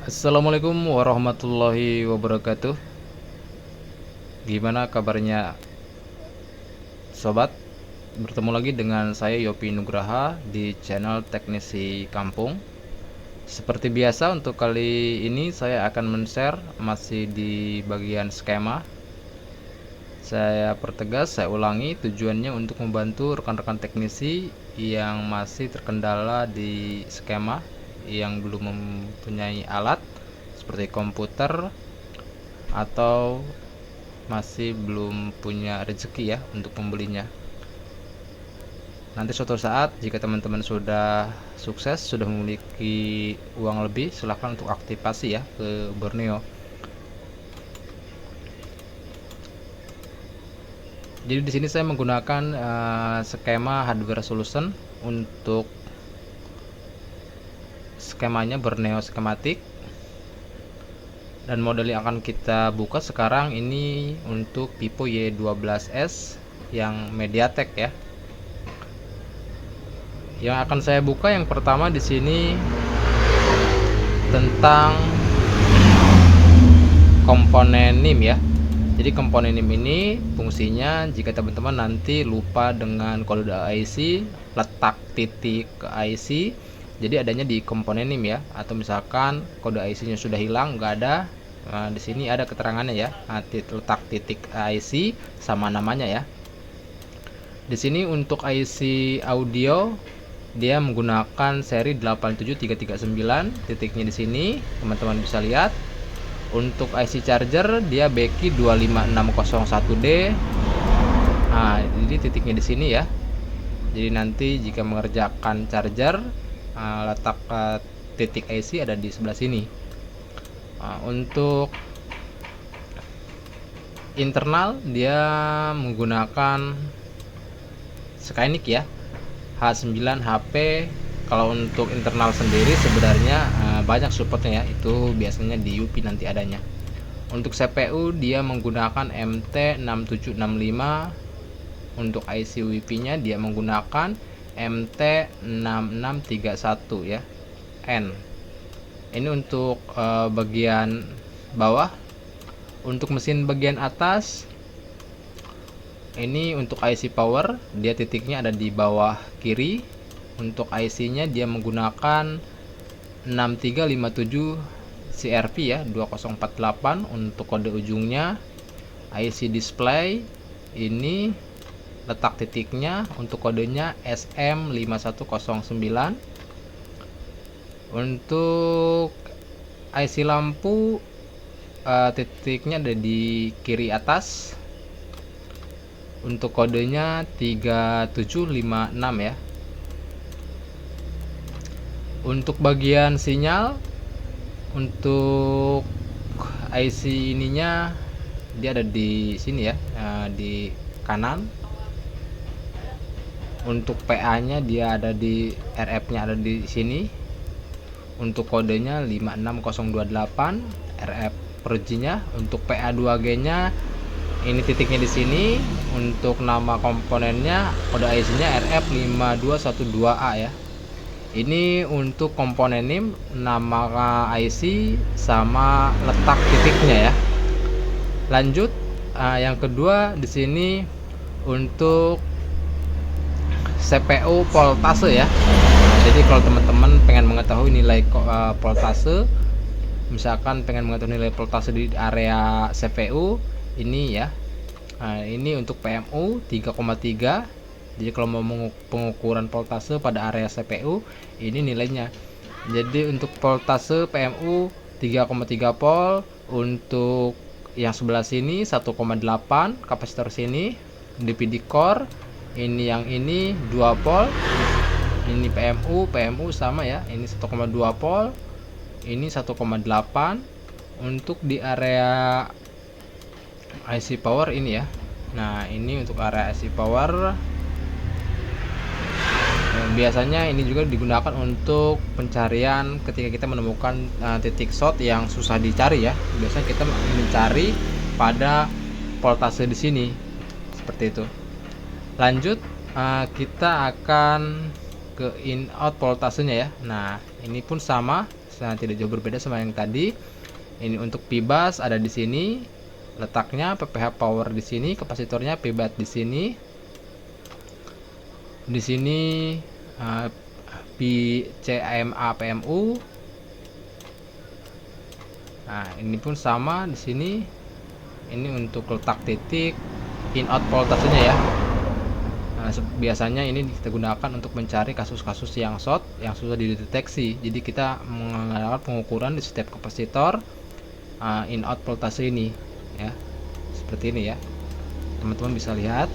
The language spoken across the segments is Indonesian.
Assalamualaikum warahmatullahi wabarakatuh. Gimana kabarnya sobat? Bertemu lagi dengan saya Yopi Nugraha di channel Teknisi Kampung. Seperti biasa untuk kali ini saya akan men-share masih di bagian skema. Saya pertegas, saya ulangi, tujuannya untuk membantu rekan-rekan teknisi yang masih terkendala di skema, yang belum mempunyai alat seperti komputer atau masih belum punya rezeki ya untuk membelinya. Nanti suatu saat jika teman-teman sudah sukses, sudah memiliki uang lebih, silahkan untuk aktifasi ya ke Borneo. Jadi di sini saya menggunakan skema hardware solution untuk skemanya Borneo skematik. Dan model yang akan kita buka sekarang ini untuk Vivo Y12s yang MediaTek ya. Yang akan saya buka yang pertama di sini tentang komponen NIM ya. Jadi komponen NIM ini fungsinya jika teman-teman nanti lupa dengan kode IC, letak titik ke IC, jadi adanya di komponen NIM ya. Atau misalkan kode IC-nya sudah hilang, nggak ada, nah, di sini ada keterangannya ya. Nah, letak titik IC sama namanya ya. Di sini untuk IC audio dia menggunakan seri 87339, titiknya di sini teman-teman bisa lihat. Untuk IC charger dia Becky 25601D. Nah, jadi titiknya di sini ya. Jadi nanti jika mengerjakan charger, letak titik IC ada di sebelah sini. Untuk internal dia menggunakan Skynic ya, H9 HP. Kalau untuk internal sendiri sebenarnya banyak supportnya ya, itu biasanya di UPI nanti adanya. Untuk CPU dia menggunakan MT6765. Untuk IC UPI nya dia menggunakan MT6631 ya, N. Ini untuk bagian bawah. Untuk mesin bagian atas ini untuk IC power, dia titiknya ada di bawah kiri. Untuk IC nya dia menggunakan 6357 CRP ya, 2048 untuk kode ujungnya. IC display ini letak titiknya untuk kodenya SM5109. Untuk IC lampu titiknya ada di kiri atas. Untuk kodenya 3756 ya. Untuk bagian sinyal, untuk IC ininya dia ada di sini ya, di kanan. Untuk PA nya dia ada di RF nya ada di sini. Untuk kodenya 56028 RF per G nya. Untuk PA 2G nya ini titiknya di sini. Untuk nama komponennya kode IC nya RF5212A ya. Ini untuk komponen NIM, nama IC sama letak titiknya ya. Lanjut, yang kedua di sini untuk CPU voltase ya. Jadi kalau teman-teman pengen mengetahui nilai voltase, misalkan pengen mengetahui nilai voltase di area CPU ini ya. Ini untuk PMU 3,3. Jadi kalau mau pengukuran voltase pada area CPU, ini nilainya. Jadi untuk voltase PMU 3,3 volt. Untuk yang sebelah sini 1,8 kapasitor sini. DPD core ini, yang ini 2 volt. Ini PMU sama ya. Ini 1,2 volt. Ini 1,8. Untuk di area IC power ini ya. Nah, ini untuk area IC power. Biasanya ini juga digunakan untuk pencarian ketika kita menemukan titik short yang susah dicari ya. Biasanya kita mencari pada voltase di sini seperti itu. Lanjut, kita akan ke in out voltasenya ya. Nah, ini pun sama tidak jauh berbeda sama yang tadi. Ini untuk P-bus ada di sini letaknya, PPH power di sini, kapasitornya P-bus di sini. Di sini PCMA PMU. Nah, ini pun sama di sini. Ini untuk letak titik in out voltasenya ya. Nah, biasanya ini kita gunakan untuk mencari kasus-kasus yang short yang susah dideteksi. Jadi kita menggunakan pengukuran di setiap kapasitor in out voltase ini ya. Seperti ini ya. Teman-teman bisa lihat.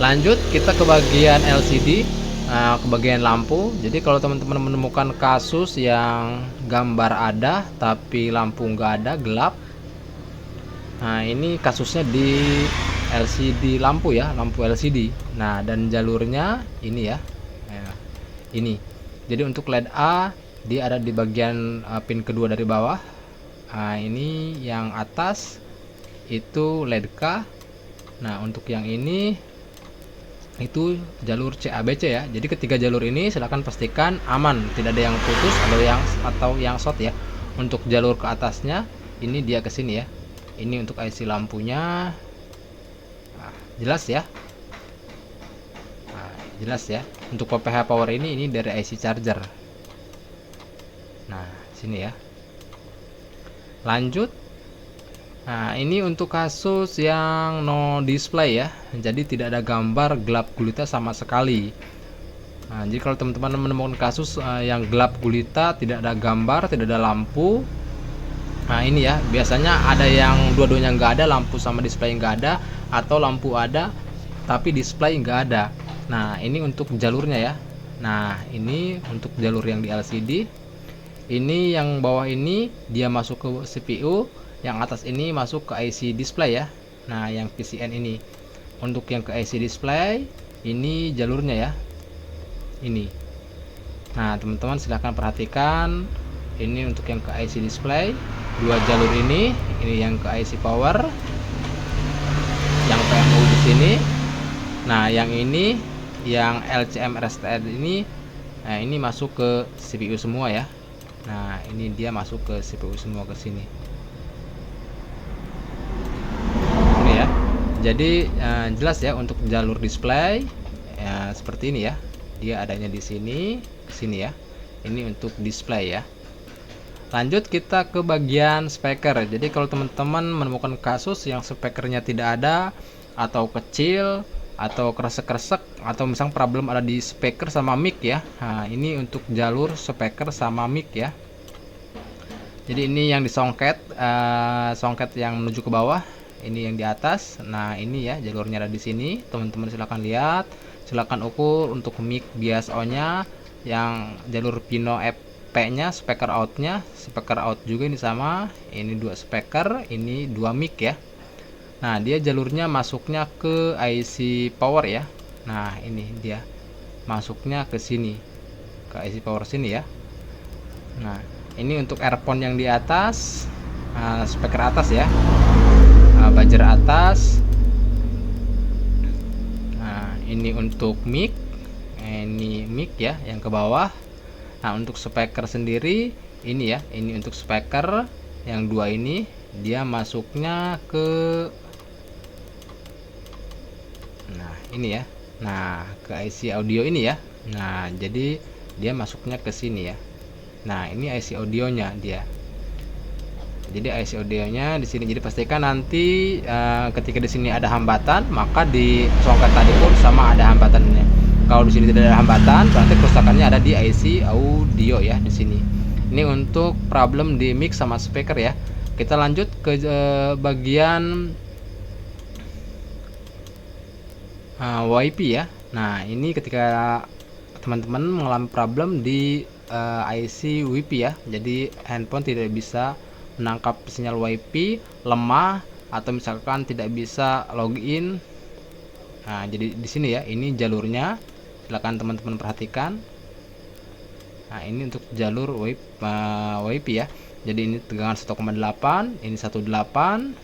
Lanjut kita ke bagian LCD, ke bagian lampu. Jadi kalau teman-teman menemukan kasus yang gambar ada tapi lampu nggak ada, gelap. Nah, ini kasusnya di LCD lampu ya, lampu LCD. Nah, dan jalurnya ini ya. Nah, ini. Jadi untuk LED A dia ada di bagian pin kedua dari bawah. Nah, ini yang atas itu LED K. Nah, untuk yang ini itu jalur CABC ya. Jadi ketiga jalur ini silahkan pastikan aman, tidak ada yang putus atau yang short ya. Untuk jalur ke atasnya ini dia ke sini ya. Ini untuk IC lampunya. Nah, jelas ya. Nah, jelas ya. Untuk PPH power ini dari IC charger. Nah, sini ya. Lanjut. Nah, ini untuk kasus yang no display ya. Jadi tidak ada gambar gelap gulita sama sekali. Nah, jadi kalau teman-teman menemukan kasus yang gelap gulita, tidak ada gambar, tidak ada lampu. Nah, ini ya, biasanya ada yang dua-duanya nggak ada, lampu sama display nggak ada, atau lampu ada tapi display nggak ada. Nah, ini untuk jalurnya ya. Nah, ini untuk jalur yang di LCD. Ini yang bawah ini dia masuk ke CPU, yang atas ini masuk ke IC display ya. Nah, yang PCN ini. Untuk yang ke IC display ini jalurnya ya. Ini. Nah, teman-teman silahkan perhatikan. Ini untuk yang ke IC display, dua jalur ini yang ke IC power, yang PMU di sini. Nah, yang ini yang LCM RSTR ini, nah ini masuk ke CPU semua ya. Nah, ini dia masuk ke CPU semua ke sini. Ini ya. Jadi jelas ya untuk jalur display ya, seperti ini ya. Dia adanya di sini, ke sini ya. Ini untuk display ya. Lanjut kita ke bagian speaker. Jadi kalau teman-teman menemukan kasus yang speakernya tidak ada, atau kecil, atau kresek-kresek, atau misalnya problem ada di speaker sama mic ya. Nah, ini untuk jalur speaker sama mic ya. Jadi ini yang disongket, songket yang menuju ke bawah, ini yang di atas. Nah, ini ya jalurnya ada di sini. Teman-teman silahkan lihat, silahkan ukur untuk mic bias O-nya, yang jalur pino P-nya, speaker out-nya, speaker out juga ini sama. Ini dua speaker, ini dua mic ya. Nah, dia jalurnya masuknya ke IC power ya. Nah, ini dia masuknya ke sini, ke IC power sini ya. Nah, ini untuk earphone yang di atas, speaker atas ya, buzzer atas. Nah, ini untuk mic, ini mic ya yang ke bawah. Nah, untuk speaker sendiri ini ya, ini untuk speaker yang dua ini dia masuknya ke, nah ini ya, nah ke IC audio ini ya. Nah, jadi dia masuknya ke sini ya. Nah, ini IC audionya dia. Jadi IC audionya di sini. Jadi pastikan nanti ketika di sini ada hambatan, maka di songket tadi pun sama ada hambatannya. Kalau di sini tidak ada hambatan, berarti kerusakannya ada di IC audio ya di sini. Ini untuk problem di mic sama speaker ya. Kita lanjut ke bagian WiFi ya. Nah, ini ketika teman-teman mengalami problem di IC WiFi ya. Jadi handphone tidak bisa menangkap sinyal WiFi, lemah, atau misalkan tidak bisa login. Nah, jadi di sini ya, ini jalurnya. Silakan teman-teman perhatikan. Nah, ini untuk jalur WiFi ya. Jadi ini tegangan 1,8, ini 1,8,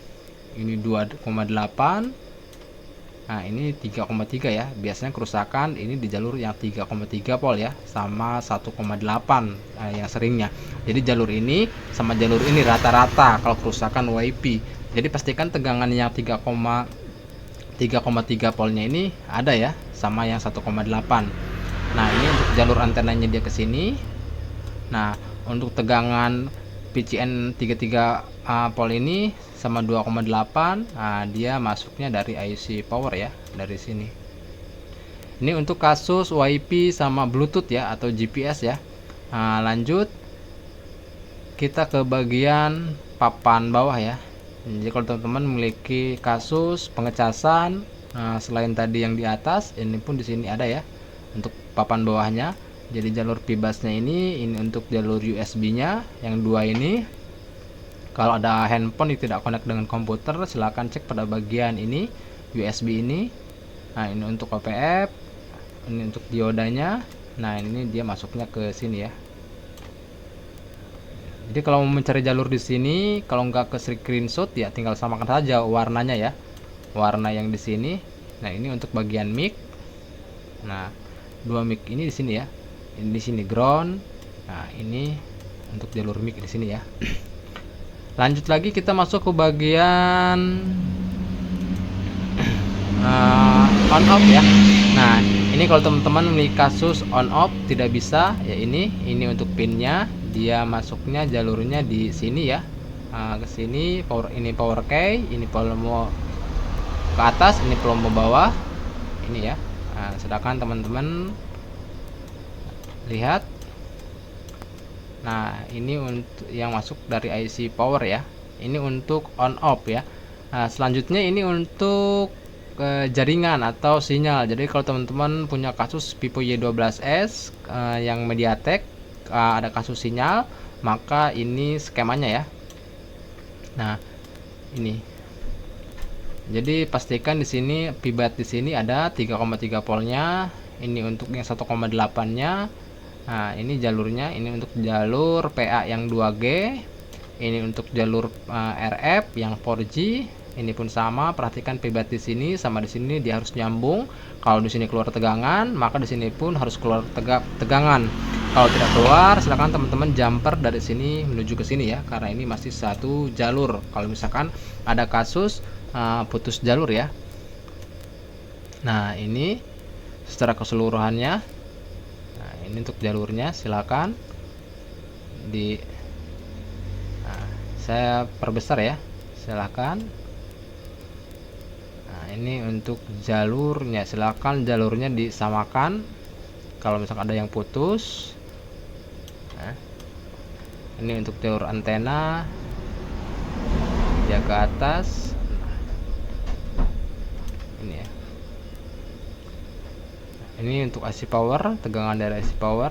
ini 2,8. Nah, ini 3,3 ya. Biasanya kerusakan ini di jalur yang 3,3 volt ya, sama 1,8 yang seringnya. Jadi jalur ini sama jalur ini rata-rata kalau kerusakan WiFi. Jadi pastikan tegangan yang 3,3 voltnya ini ada ya, sama yang 1,8. Nah, ini untuk jalur antenanya dia ke sini. Nah, untuk tegangan PCN 33 volt ini sama 2,8, nah, dia masuknya dari IC power ya, dari sini. Ini untuk kasus WiFi sama Bluetooth ya, atau GPS ya. Nah, lanjut kita ke bagian papan bawah ya. Jadi kalau teman-teman memiliki kasus pengecasan, selain tadi yang di atas, ini pun di sini ada ya untuk papan bawahnya. Jadi jalur P-busnya ini untuk jalur USB-nya yang dua ini. Kalau ada handphone yang tidak connect dengan komputer, silahkan cek pada bagian ini USB ini. Nah, ini untuk OPF, ini untuk diodanya. Nah, ini dia masuknya ke sini ya. Jadi kalau mau mencari jalur di sini, kalau nggak ke screenshot ya tinggal samakan saja warnanya ya, warna yang di sini. Nah, ini untuk bagian mic. Nah, dua mic ini di sini ya. Ini di sini ground. Nah, ini untuk jalur mic di sini ya. Lanjut lagi kita masuk ke bagian on off ya. Nah, ini kalau teman-teman memiliki kasus on off tidak bisa ya, ini untuk pinnya, dia masuknya jalurnya di sini ya. Ke sini ini power key, ini volume ke atas, ini volume bawah. Ini ya. Nah, sedangkan teman-teman lihat, nah ini untuk yang masuk dari IC power ya, ini untuk on off ya. Nah, selanjutnya ini untuk jaringan atau sinyal. Jadi kalau teman-teman punya kasus Vivo Y12s yang MediaTek, ada kasus sinyal, maka ini skemanya ya. Nah, ini jadi pastikan di sini P-bus di sini ada 3,3 voltnya. Ini untuk yang 1,8-nya. Nah, ini jalurnya, ini untuk jalur PA yang 2G, ini untuk jalur RF yang 4G. Ini pun sama, perhatikan P-bus di sini sama di sini dia harus nyambung. Kalau di sini keluar tegangan, maka di sini pun harus keluar tegangan. Kalau tidak keluar, silakan teman-teman jumper dari sini menuju ke sini ya, karena ini masih satu jalur. Kalau misalkan ada kasus putus jalur ya. Nah, ini secara keseluruhannya. Ini untuk jalurnya, silakan saya perbesar ya, silakan. Nah, ini untuk jalurnya, silakan jalurnya disamakan kalau misalkan ada yang putus. Nah, ini untuk jalur antena dia ke atas. Ini ya. Ini untuk IC power, tegangan dari IC power.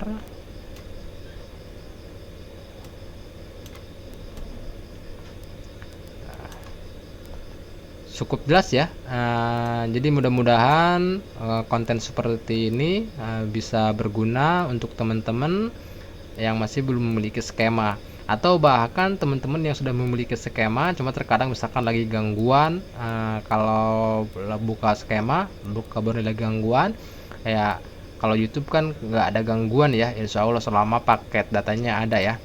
Cukup jelas ya. Jadi mudah-mudahan konten seperti ini bisa berguna untuk teman-teman yang masih belum memiliki skema, atau bahkan teman-teman yang sudah memiliki skema cuma terkadang misalkan lagi gangguan. Kalau buka skema, buka lagi gangguan ya. Kalau YouTube kan nggak ada gangguan ya, insya Allah selama paket datanya ada ya.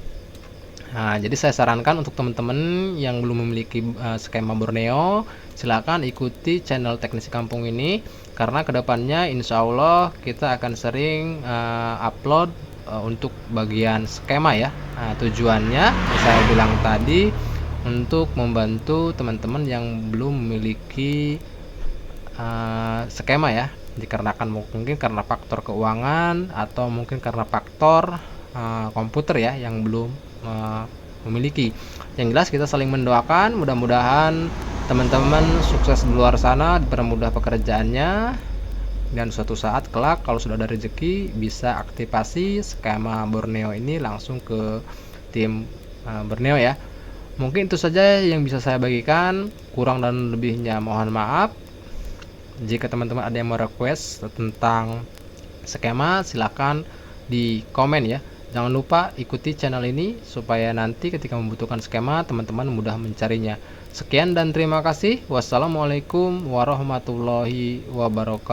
Nah, jadi saya sarankan untuk teman-teman yang belum memiliki skema Borneo, silakan ikuti channel Teknisi Kampung ini, karena kedepannya insya Allah kita akan sering upload untuk bagian skema ya. Nah, tujuannya saya bilang tadi untuk membantu teman-teman yang belum memiliki skema ya, dikarenakan mungkin karena faktor keuangan atau mungkin karena faktor komputer ya yang belum memiliki. Yang jelas kita saling mendoakan, mudah-mudahan teman-teman sukses di luar sana, dipermudah pekerjaannya, dan suatu saat kelak kalau sudah ada rezeki bisa aktifasi skema Borneo ini langsung ke tim Borneo ya. Mungkin itu saja yang bisa saya bagikan, kurang dan lebihnya mohon maaf. Jika teman-teman ada yang mau request tentang skema, silahkan di komen ya, Jangan lupa ikuti channel ini supaya nanti ketika membutuhkan skema teman-teman mudah mencarinya. Sekian dan terima kasih. Wassalamualaikum warahmatullahi wabarakatuh.